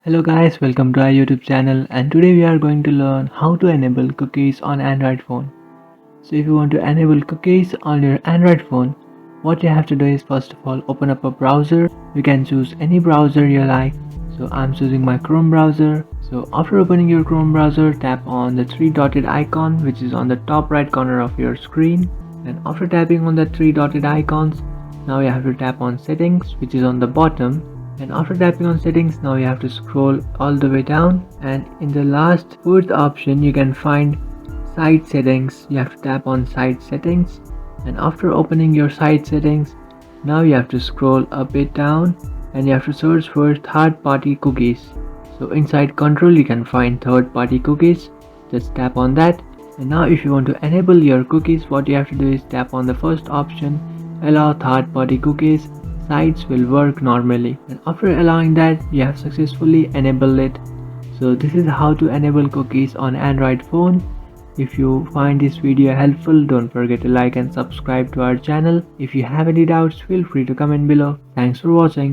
Hello guys, welcome to our YouTube channel, and today we are going to learn how to enable cookies on Android phone. So if you want to enable cookies on your Android phone, what you have to do is first of all open up a browser. You can choose any browser you like. So I'm choosing my Chrome browser. So after opening your Chrome browser, tap on the three dotted icon which is on the top right corner of your screen. And after tapping on the three dotted icons, now you have to tap on settings which is on the bottom. And after tapping on settings, now you have to scroll all the way down, and in the last fourth option you can find site settings. You have to tap on site settings, and after opening your site settings, now you have to scroll a bit down and you have to search for third party cookies. So inside control you can find third party cookies. Just tap on that, and now if you want to enable your cookies, what you have to do is tap on the first option, allow third party cookies. Sites will work normally, and after allowing that you have successfully enabled it. So this is how to enable cookies on Android phone. If you find this video helpful, don't forget to like and subscribe to our channel. If you have any doubts, feel free to comment below. Thanks for watching.